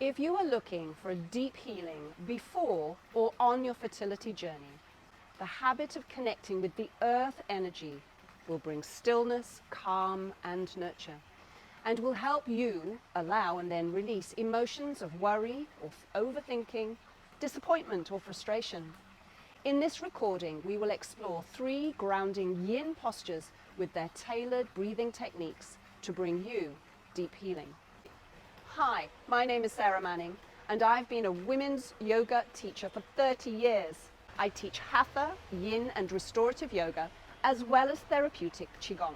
If you are looking for a deep healing before or on your fertility journey, the habit of connecting with the earth energy will bring stillness, calm, and nurture, and will help you allow and then release emotions of worry or overthinking, disappointment or frustration. In this recording, we will explore 3 grounding yin postures with their tailored breathing techniques to bring you deep healing. Hi, my name is Sarah Manning, and I've been a women's yoga teacher for 30 years. I teach hatha, yin and restorative yoga, as well as therapeutic qigong.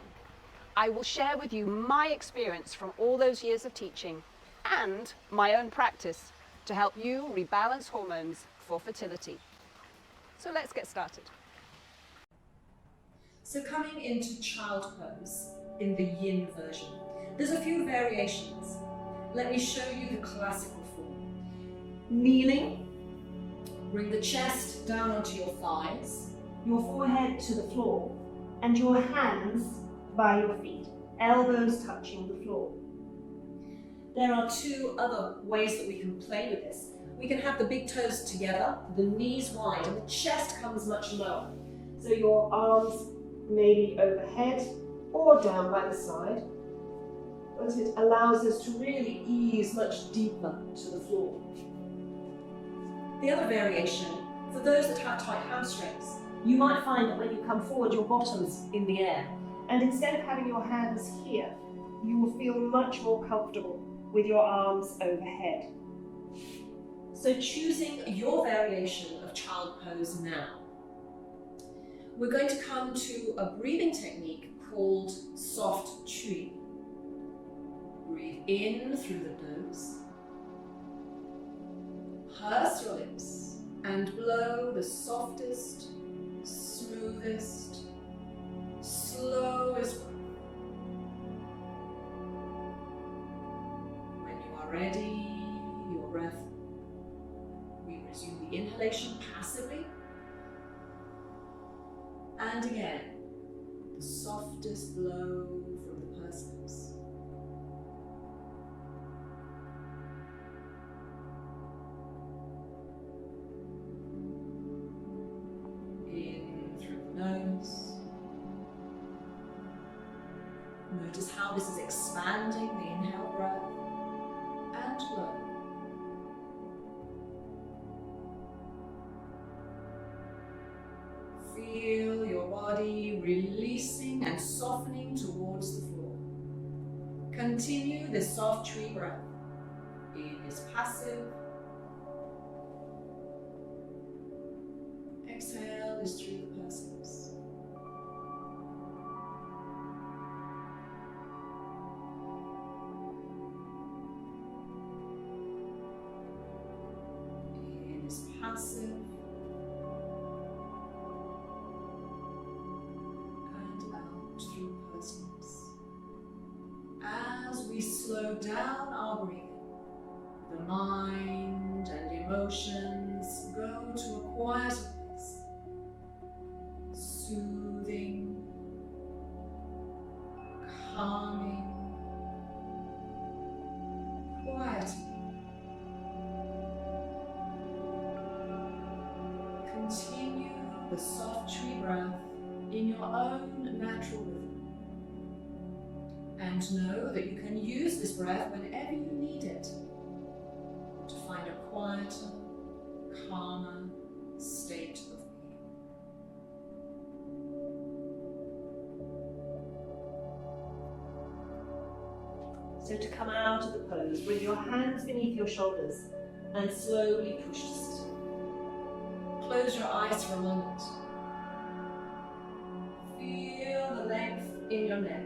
I will share with you my experience from all those years of teaching and my own practice to help you rebalance hormones for fertility. So let's get started. So coming into child pose in the yin version, there's a few variations. Let me show you the classical form. Kneeling, bring the chest down onto your thighs, your forehead to the floor, and your hands by your feet, elbows touching the floor. There are 2 other ways that we can play with this. We can have the big toes together, the knees wide, and the chest comes much lower. So your arms may be overhead or down by the side, but it allows us to really ease much deeper to the floor. The other variation, for those that have tight hamstrings, you might find that when you come forward, your bottom's in the air. And instead of having your hands here, you will feel much more comfortable with your arms overhead. So choosing your variation of child pose now. We're going to come to a breathing technique called soft tree. Breathe in through the nose, purse your lips, and blow the softest, smoothest, slowest breath. When you are ready, your breath, we resume the inhalation passively. And again, the softest blow from the purse lips. Nose. Notice how this is expanding the inhale breath and blow. Feel your body releasing and softening towards the floor. Continue this soft tree breath. In is passive. Exhale is through the purse lips. In is passive. And out through the purse lips. As we slow down our breathing, the mind and emotions go to a quieter place. Soothing, calming, quieting. Continue the soft tree breath in your own natural rhythm. And know that you can use this breath whenever you need it to find a quieter, calmer state of being. So to come out of the pose, bring your hands beneath your shoulders and slowly push to sit. Close your eyes for a moment. Feel the length in your neck,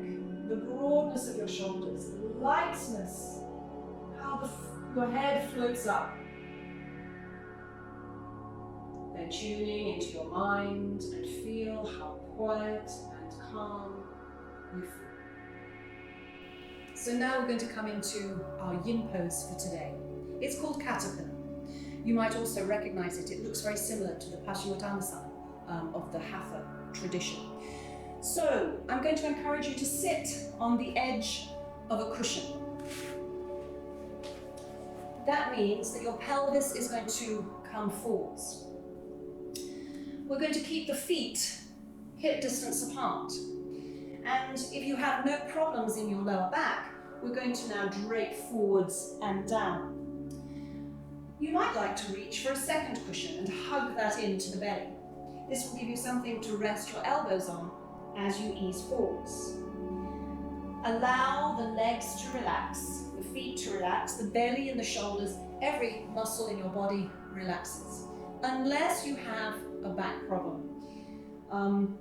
the broadness of your shoulders, the lightness, how your head floats up. Then tuning into your mind and feel how quiet and calm you feel. So now we're going to come into our yin pose for today. It's called Caterpillar. You might also recognize it. It looks very similar to the Paschimottanasana of the Hatha tradition. So I'm going to encourage you to sit on the edge of a cushion. That means that your pelvis is going to come forwards. We're going to keep the feet hip distance apart. And if you have no problems in your lower back, we're going to now drape forwards and down. You might like to reach for a second cushion and hug that into the belly. This will give you something to rest your elbows on as you ease forwards. Allow the legs to relax, the feet to relax, the belly and the shoulders, every muscle in your body relaxes. Unless you have a back problem.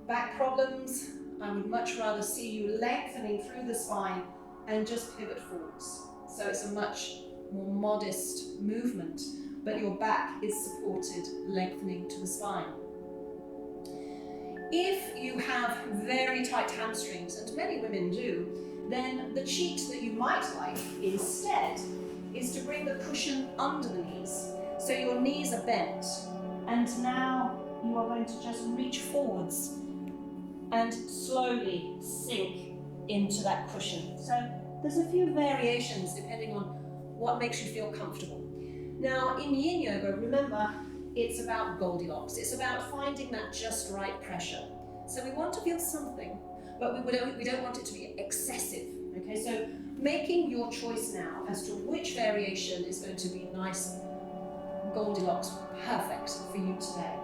Back problems, I would much rather see you lengthening through the spine and just pivot forwards. So it's a much more modest movement, but your back is supported, lengthening to the spine. If you have very tight hamstrings, and many women do, then the cheat that you might like instead is to bring the cushion under the knees, so your knees are bent. And now you are going to just reach forwards and slowly sink into that cushion. So there's a few variations depending on what makes you feel comfortable. Now in Yin Yoga, remember, it's about Goldilocks. It's about finding that just right pressure. So we want to feel something, but we don't want it to be excessive. Okay, so making your choice now as to which variation is going to be nice, Goldilocks, perfect for you today.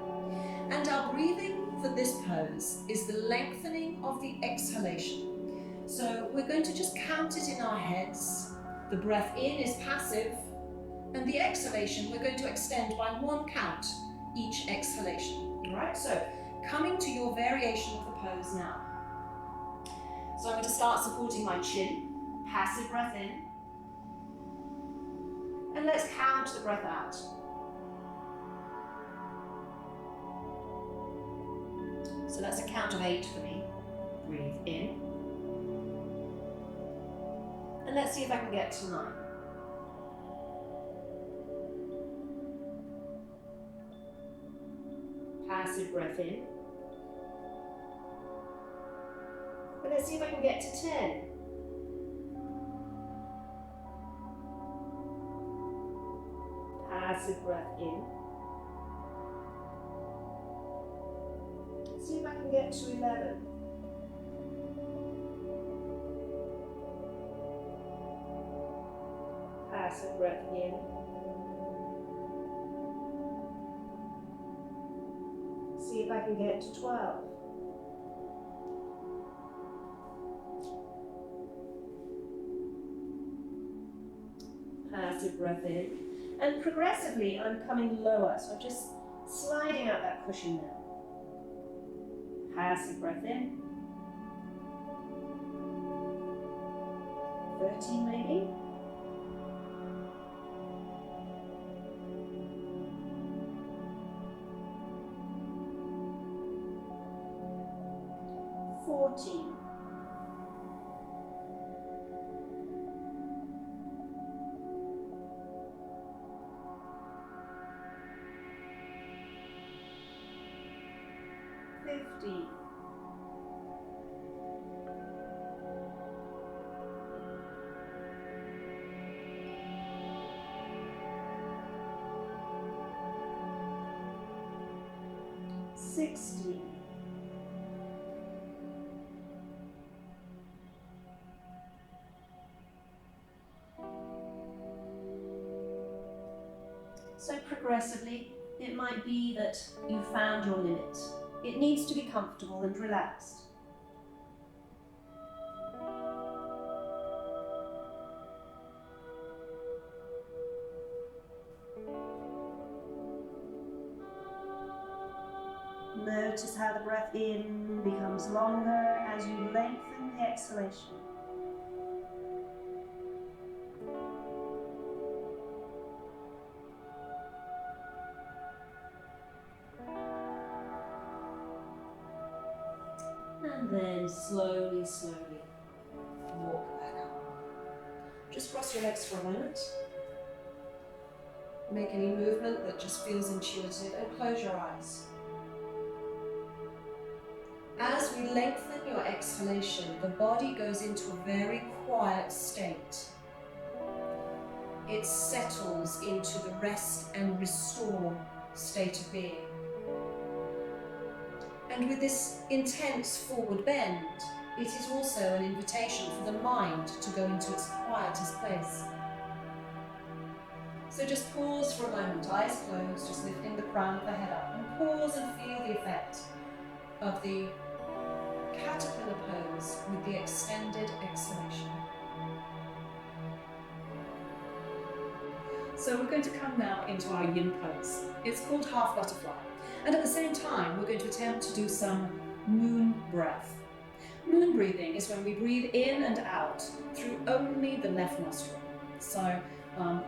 And our breathing for this pose is the lengthening of the exhalation. So we're going to just count it in our heads. The breath in is passive, and the exhalation we're going to extend by 1 count each exhalation. All right, so coming to your variation of the pose now. So I'm going to start supporting my chin, passive breath in, and let's count the breath out. So that's a count of 8 for me. Breathe in. And let's see if I can get to 9. Passive breath in. And let's see if I can get to 10. Passive breath in. See if I can get to 11. Passive breath in. See if I can get to 12. Passive breath in. And progressively I'm coming lower, so I'm just sliding out that cushion now. Passive breath in. 13 maybe. $14. $50. $60. So progressively, it might be that you found your limit. It needs to be comfortable and relaxed. Notice how the breath in becomes longer as you lengthen the exhalation. And then slowly, slowly walk back up. Just cross your legs for a moment. Make any movement that just feels intuitive and close your eyes. As we lengthen your exhalation, the body goes into a very quiet state. it settles into the rest and restore state of being. And with this intense forward bend, it is also an invitation for the mind to go into its quietest place. So just pause for a moment, eyes closed, just lifting the crown of the head up, and pause and feel the effect of the caterpillar pose with the extended exhalation. So we're going to come now into our yin pose. It's called half butterfly. And at the same time, we're going to attempt to do some moon breath. Moon breathing is when we breathe in and out through only the left nostril. So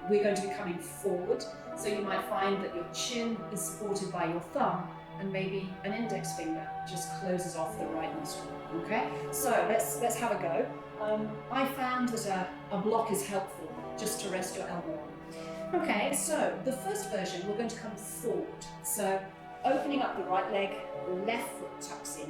we're going to be coming forward. So you might find that your chin is supported by your thumb, and maybe an index finger just closes off the right nostril. Okay? So let's have a go. I found that a block is helpful just to rest your elbow on. Okay, so the first version, we're going to come forward. So opening up the right leg, left foot tucks in.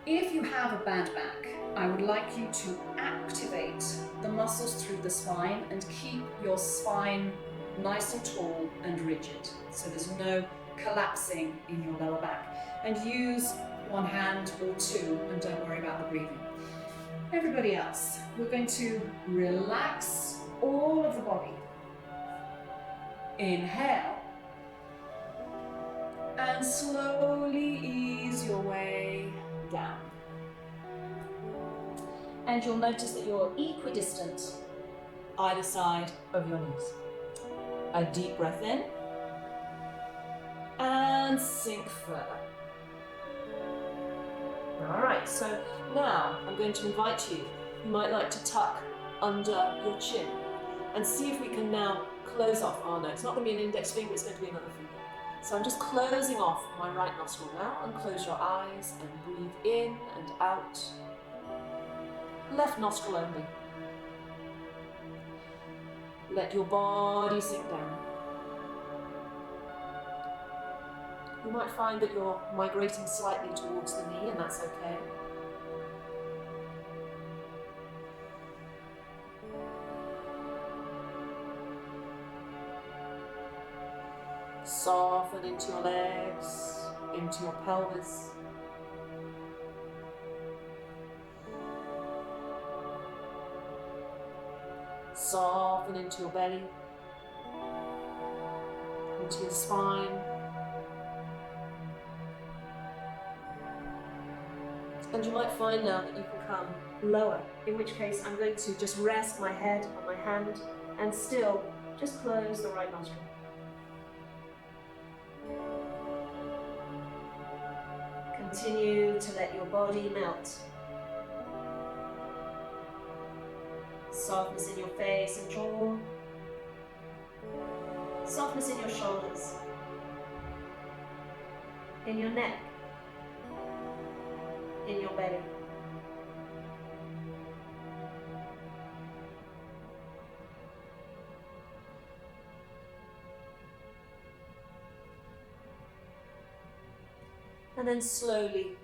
If you have a bad back, I would like you to activate the muscles through the spine and keep your spine nice and tall and rigid. So there's no collapsing in your lower back. And use one hand or two, and don't worry about the breathing. Everybody else, we're going to relax all of the body. Inhale. And slowly ease your way down. And you'll notice that you're equidistant either side of your knees. A deep breath in and sink further. All right, so now I'm going to invite you might like to tuck under your chin and see if we can now close off our nose. It's not going to be an index finger, it's going to be another finger. So I'm just closing off my right nostril now, and close your eyes and breathe in and out. Left nostril only. Let your body sink down. You might find that you're migrating slightly towards the knee, and that's okay. Soften into your legs, into your pelvis. Soften into your belly, into your spine. And you might find now that you can come lower, in which case I'm going to just rest my head on my hand and still just close the right nostril. Continue to let your body melt. Softness in your face and jaw. Softness in your shoulders. In your neck. In your belly. And then slowly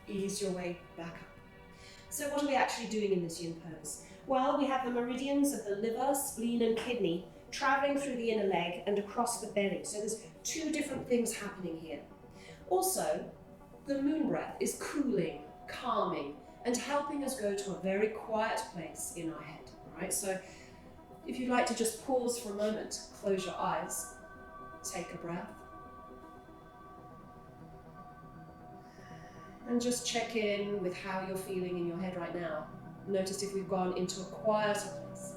ease your way back up. So what are we actually doing in this yin pose? Well, we have the meridians of the liver, spleen and kidney traveling through the inner leg and across the belly. So there's two different things happening here. Also, the moon breath is cooling, calming, and helping us go to a very quiet place in our head. All right, so if you'd like to just pause for a moment, close your eyes, take a breath. And just check in with how you're feeling in your head right now. Notice if we've gone into a quieter place.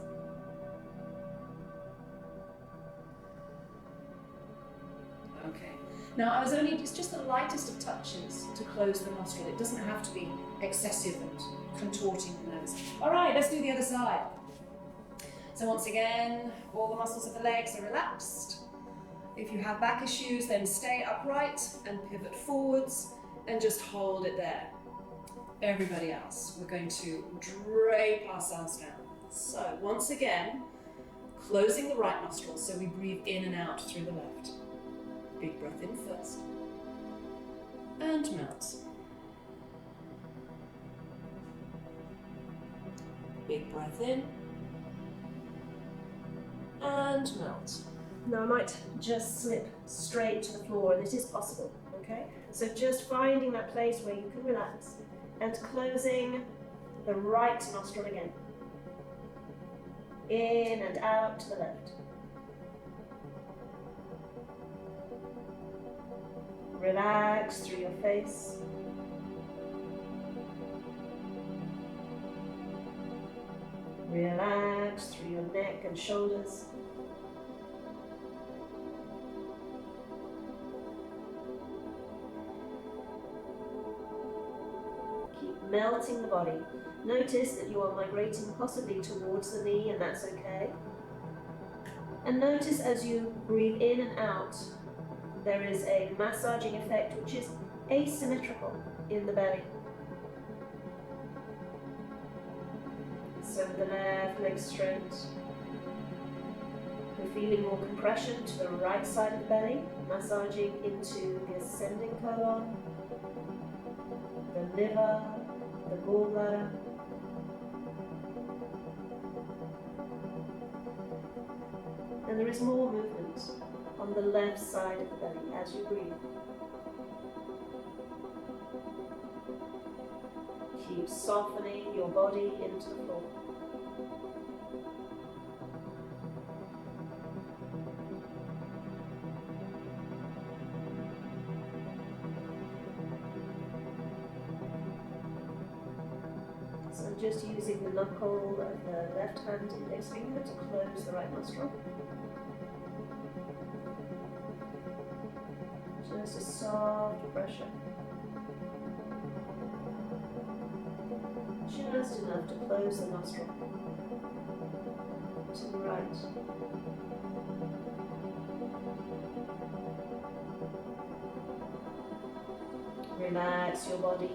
Okay. Now, it's just the lightest of touches to close the nostril. It doesn't have to be excessive and contorting the nose. All right, let's do the other side. So once again, all the muscles of the legs are relaxed. If you have back issues, then stay upright and pivot forwards. And just hold it there. Everybody else, we're going to drape ourselves down. So once again, closing the right nostril so we breathe in and out through the left. Big breath in first. And melt. Big breath in. and melt. Now I might just slip straight to the floor, and it is possible, okay? So just finding that place where you can relax and closing the right nostril again. In and out to the left. Relax through your face. Relax through your neck and shoulders. Keep melting the body. Notice that you are migrating possibly towards the knee, and that's okay. And notice as you breathe in and out, there is a massaging effect which is asymmetrical in the belly. So the left leg straight. We're feeling more compression to the right side of the belly, massaging into the ascending colon, the liver, the gallbladder. And there is more movement on the left side of the belly as you breathe. Keep softening your body into the floor. So I'm just using the knuckle of the left hand index finger to close the right nostril. Just a soft pressure. Just enough to close the nostril. To the right. Relax your body.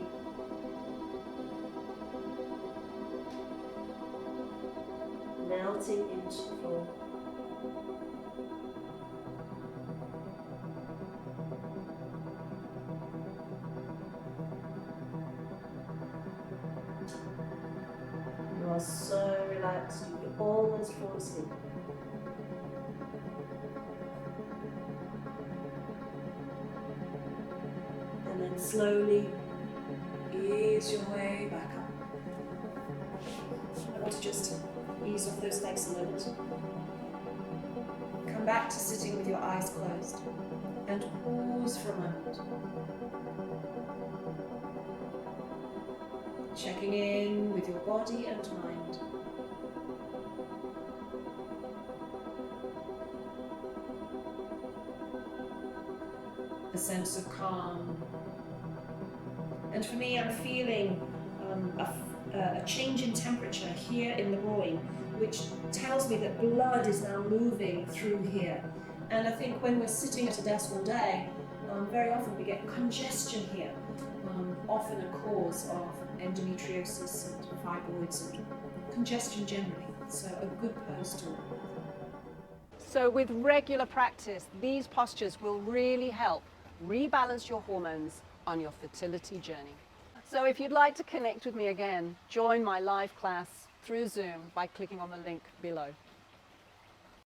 Melting into the floor. You are so relaxed, you can almost fall asleep. And then slowly ease your way back up. I want to just ease off those legs a moment. Come back to sitting with your eyes closed and pause for a moment. Checking in with your body and mind. A sense of calm. And for me, I'm feeling a change in temperature here in the groin, which tells me that blood is now moving through here. And I think when we're sitting at a desk all day, very often we get congestion here, often a cause of endometriosis and fibroids and congestion generally. So a good pose to. So with regular practice, these postures will really help rebalance your hormones on your fertility journey. So if you'd like to connect with me again, join my live class through Zoom by clicking on the link below.